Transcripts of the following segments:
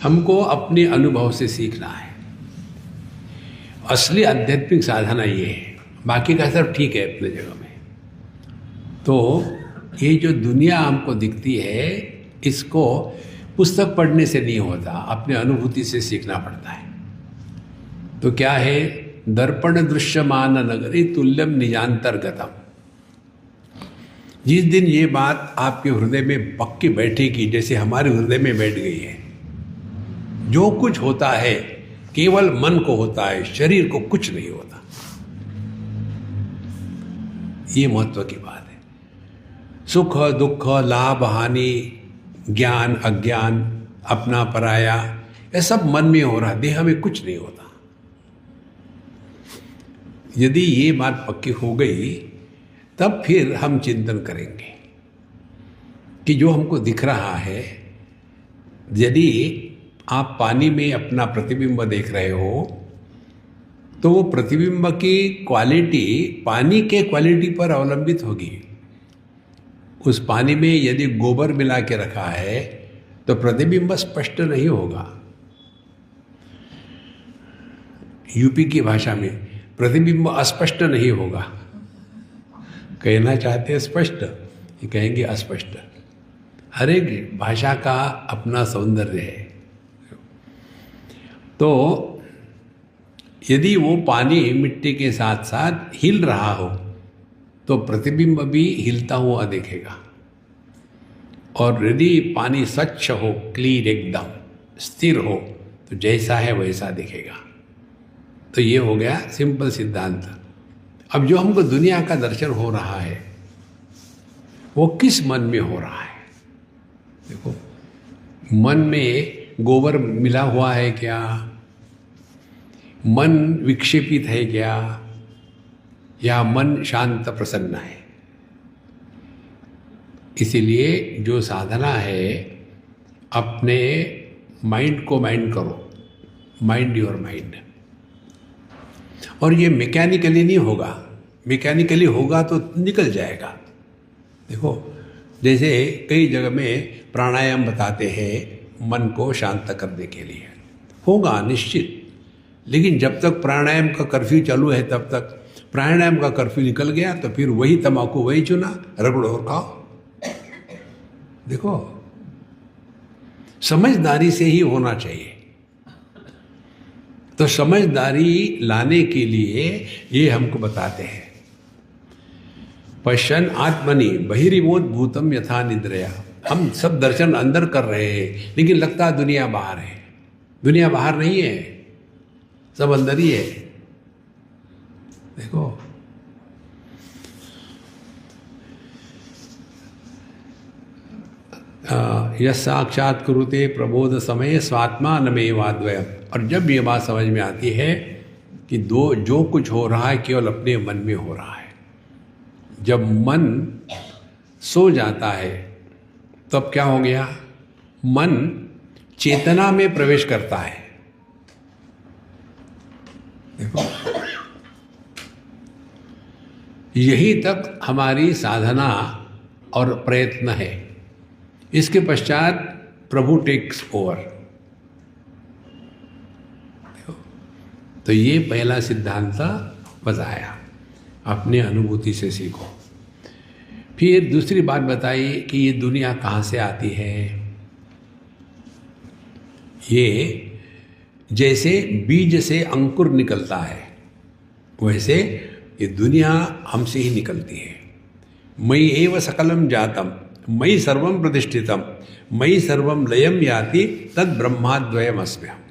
हमको अपने अनुभव से सीखना है। असली आध्यात्मिक साधना ये है, बाकी का सब ठीक है अपने जगह में। तो ये जो दुनिया हमको दिखती है, इसको पुस्तक पढ़ने से नहीं होता, अपने अनुभूति से सीखना पड़ता है। तो क्या है, दर्पण दृश्यमान नगरी तुल्यम निजांतर्गतम। जिस दिन ये बात आपके हृदय में पक्की बैठेगी, जैसे हमारे हृदय में बैठ गई है, जो कुछ होता है केवल मन को होता है, शरीर को कुछ नहीं होता। ये महत्व की बात है। सुख दुख, लाभ हानि, ज्ञान अज्ञान, अपना पराया, ये सब मन में हो रहा, देह में कुछ नहीं होता। यदि ये बात पक्की हो गई, तब फिर हम चिंतन करेंगे कि जो हमको दिख रहा है, यदि आप पानी में अपना प्रतिबिंब देख रहे हो, तो वो प्रतिबिंब की क्वालिटी पानी के क्वालिटी पर अवलंबित होगी। उस पानी में यदि गोबर मिला के रखा है तो प्रतिबिंब स्पष्ट नहीं होगा। यूपी की भाषा में प्रतिबिंब अस्पष्ट नहीं होगा। कहना चाहते हैं स्पष्ट, ये कहेंगे अस्पष्ट। हर एक भाषा का अपना सौंदर्य है। तो यदि वो पानी मिट्टी के साथ साथ हिल रहा हो तो प्रतिबिंब भी हिलता हुआ दिखेगा। और यदि पानी स्वच्छ हो, क्लीन, एकदम स्थिर हो, तो जैसा है वैसा दिखेगा। तो ये हो गया सिंपल सिद्धांत। अब जो हमको दुनिया का दर्शन हो रहा है, वो किस मन में हो रहा है? देखो, मन में गोबर मिला हुआ है क्या? मन विक्षेपित है क्या? या मन शांत प्रसन्न है? इसीलिए जो साधना है, अपने माइंड को माइंड करो, माइंड योर माइंड। और ये मैकेनिकली नहीं होगा। मैकेनिकली होगा तो निकल जाएगा। देखो, जैसे कई जगह में प्राणायाम बताते हैं मन को शांत करने के लिए, होगा निश्चित। लेकिन जब तक प्राणायाम का कर्फ्यू चालू है, तब तक प्राणायाम का कर्फ्यू निकल गया तो फिर वही तंबाकू वही चुना, रगड़ो और खाओ। देखो, समझदारी से ही होना चाहिए। तो समझदारी लाने के लिए ये हमको बताते हैं, पश्यन् आत्मनि बहिर्मोद भूतम यथा निद्रया। हम सब दर्शन अंदर कर रहे हैं, लेकिन लगता है दुनिया बाहर है। दुनिया बाहर नहीं है, सब अंदर ही है। देखो, यह साक्षात कुरुते प्रबोध समय स्वात्मा नमेवाद्वयम्। और जब ये बात समझ में आती है कि जो कुछ हो रहा है केवल अपने मन में हो रहा है। जब मन सो जाता है तब क्या हो गया? मन चेतना में प्रवेश करता है। देखो, यही तक हमारी साधना और प्रयत्न है। इसके पश्चात प्रभु टेक्स ओवर। तो ये पहला सिद्धांत बताया, अपने अनुभूति से सीखो। फिर दूसरी बात बताई कि ये दुनिया कहाँ से आती है। ये जैसे बीज से अंकुर निकलता है, वैसे ये दुनिया हमसे ही निकलती है। मयि एव सकलम जातम मयि सर्वम प्रतिष्ठितम मयि सर्वम लयम याति तद ब्रह्माद्वयम अस्म्यहम्।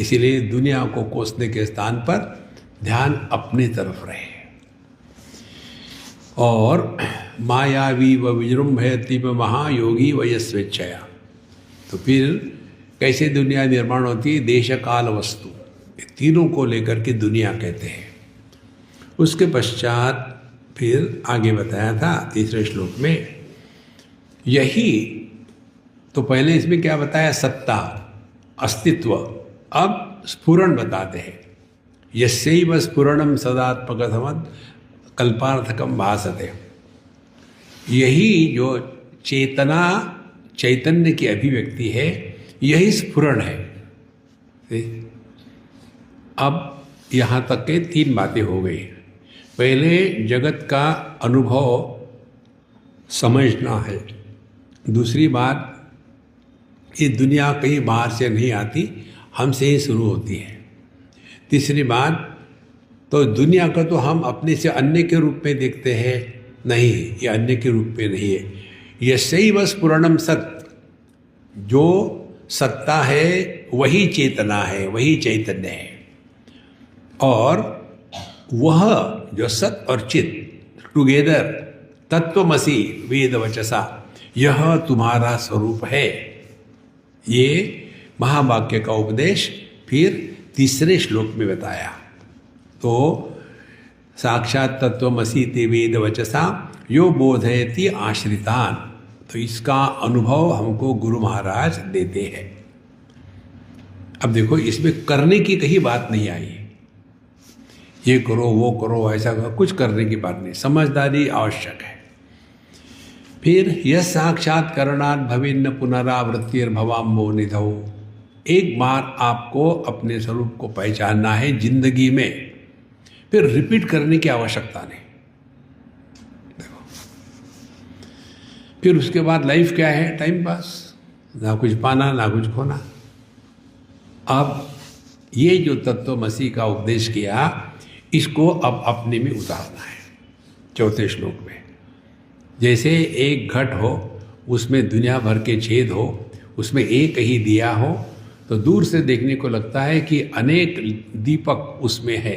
इसीलिए दुनिया को कोसने के स्थान पर ध्यान अपनी तरफ रहे। और मायावी व विजृंभयति व महायोगी व यस्वेच्छया। तो फिर कैसे दुनिया निर्माण होती है? देश काल वस्तु, तीनों को लेकर के दुनिया कहते हैं। उसके पश्चात फिर आगे बताया था तीसरे श्लोक में, यही तो पहले इसमें क्या बताया? सत्ता, अस्तित्व। अब स्फुरण बताते हैं, यस्यैव स्फुरणम सदात्मकतमद् कल्पार्थकम भासते। यही जो चेतना, चैतन्य की अभिव्यक्ति है, यही स्फुरण है। अब यहाँ तक के 3 बातें हो गई। पहले जगत का अनुभव समझना है। दूसरी बात, ये दुनिया कहीं बाहर से नहीं आती, हमसे ही शुरू होती है। तीसरी बात, तो दुनिया को तो हम अपने से अन्य के रूप में देखते हैं, नहीं, ये अन्य के रूप में नहीं है। यस्यैव स्फुरणं सत्, जो सत्ता है वही चेतना है, वही चैतन्य है। और वह जो सत और चित टुगेदर तत्वमसि वेद वचसा, यह तुम्हारा स्वरूप है। ये महावाक्य का उपदेश फिर तीसरे श्लोक में बताया। तो साक्षात तत्वमसि ते वेद वचसा यो बोधयति आश्रितान, तो इसका अनुभव हमको गुरु महाराज देते हैं। अब देखो, इसमें करने की कहीं बात नहीं आई, ये करो वो करो ऐसा करो, कुछ करने की बात नहीं, समझदारी आवश्यक है। फिर यह साक्षात्करणात् भवेन्न पुनरावृत्तिर्भवाम्भो निधौ, एक बार आपको अपने स्वरूप को पहचानना है जिंदगी में, फिर रिपीट करने की आवश्यकता नहीं। देखो, फिर उसके बाद लाइफ क्या है? टाइम पास, ना कुछ पाना ना कुछ खोना। अब ये जो तत्वमसि का उपदेश किया, इसको अब अपने में उतारना है। चौथे श्लोक में, जैसे एक घट हो, उसमें दुनिया भर के छेद हो, उसमें एक ही दिया हो, तो दूर से देखने को लगता है कि अनेक दीपक उसमें है।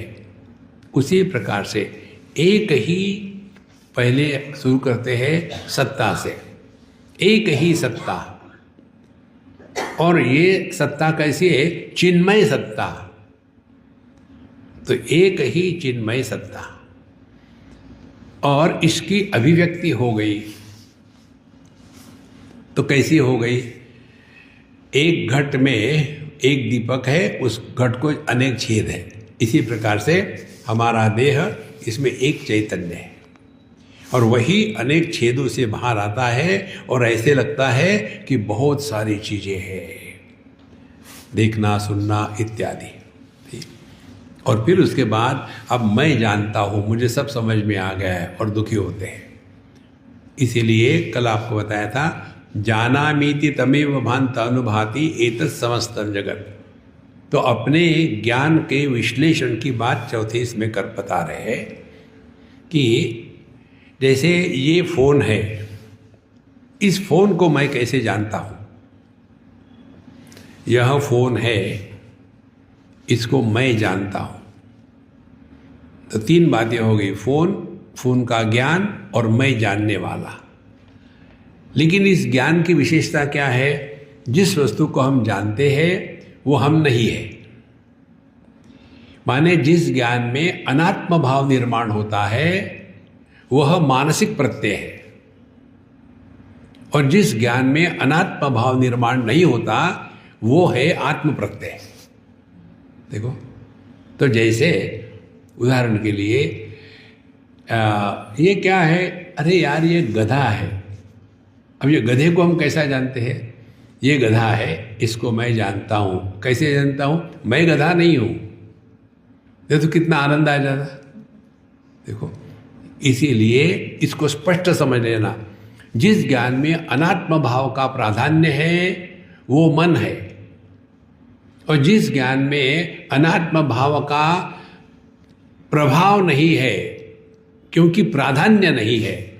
उसी प्रकार से एक ही, पहले शुरू करते हैं सत्ता से, एक ही सत्ता। और ये सत्ता कैसी है? चिन्मय सत्ता। तो एक ही चिन्मय सत्ता, और इसकी अभिव्यक्ति हो गई। तो कैसी हो गई? एक घट में एक दीपक है, उस घट को अनेक छेद है। इसी प्रकार से हमारा देह, इसमें एक चैतन्य है, और वही अनेक छेदों से बाहर आता है, और ऐसे लगता है कि बहुत सारी चीजें हैं, देखना सुनना इत्यादि। और फिर उसके बाद अब मैं जानता हूँ, मुझे सब समझ में आ गया है, और दुखी होते हैं। इसीलिए कल आपको बताया था, जानामीति तमेव भान्त अनुभाति एतत् समस्तं जगत। तो अपने ज्ञान के विश्लेषण की बात चौथे इसमें कर बता रहे हैं कि जैसे ये फोन है, इस फोन को मैं कैसे जानता हूँ? यह फोन है, इसको मैं जानता हूँ। तो 3 बातें हो गई, फोन, फोन का ज्ञान, और मैं जानने वाला। लेकिन इस ज्ञान की विशेषता क्या है? जिस वस्तु को हम जानते हैं वो हम नहीं है। माने जिस ज्ञान में अनात्म भाव निर्माण होता है वह मानसिक प्रत्यय है, और जिस ज्ञान में अनात्म भाव निर्माण नहीं होता वो है आत्म प्रत्यय। देखो, तो जैसे उदाहरण के लिए ये क्या है? अरे यार, ये गधा है। अब ये गधे को हम कैसा जानते हैं? ये गधा है, इसको मैं जानता हूँ। कैसे जानता हूँ? मैं गधा नहीं हूँ। देखो तो कितना आनंद आ जाता। देखो, इसीलिए इसको स्पष्ट समझ लेना, जिस ज्ञान में अनात्म भाव का प्राधान्य है वो मन है, और जिस ज्ञान में अनात्म भाव का प्रभाव नहीं है क्योंकि प्राधान्य नहीं है,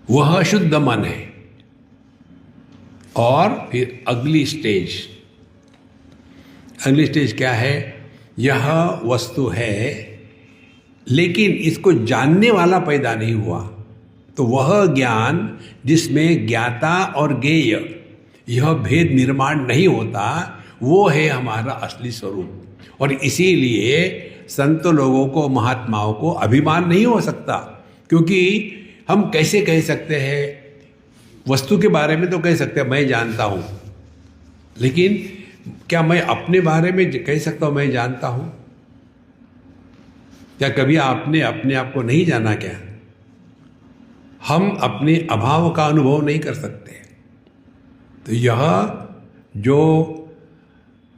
वह शुद्ध मन है। और फिर अगली स्टेज क्या है? यह वस्तु है लेकिन इसको जानने वाला पैदा नहीं हुआ, तो वह ज्ञान जिसमें ज्ञाता और ज्ञेय यह भेद निर्माण नहीं होता, वो है हमारा असली स्वरूप। और इसीलिए संत लोगों को, महात्माओं को अभिमान नहीं हो सकता, क्योंकि हम कैसे कह सकते हैं? वस्तु के बारे में तो कह सकते हैं मैं जानता हूँ, लेकिन क्या मैं अपने बारे में कह सकता हूँ मैं जानता हूँ? क्या कभी आपने अपने आप को नहीं जाना क्या? हम अपने अभाव का अनुभव नहीं कर सकते। तो यह जो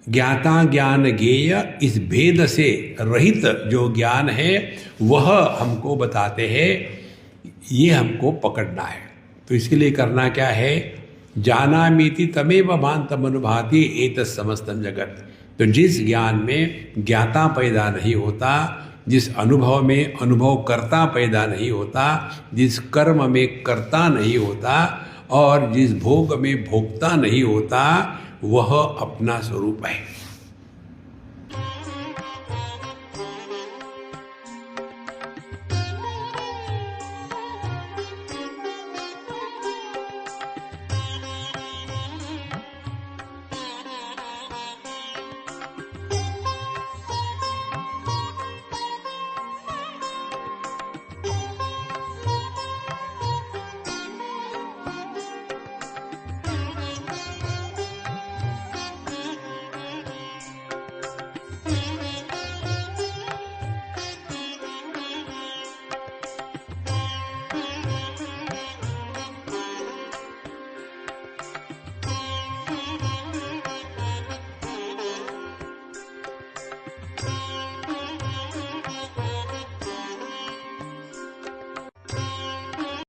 ज्ञाता ज्ञान ज्ञेय, इस भेद से रहित जो ज्ञान है वह हमको बताते हैं, ये हमको पकड़ना है। तो इसके लिए करना क्या है? जानामीति तमेव भान्तम अनुभाति एतत् समस्तम जगत। तो जिस ज्ञान में ज्ञाता पैदा नहीं होता, जिस अनुभव में अनुभव कर्ता पैदा नहीं होता, जिस कर्म में कर्ता नहीं होता और जिस भोग में भोक्ता नहीं होता, वह अपना स्वरूप है।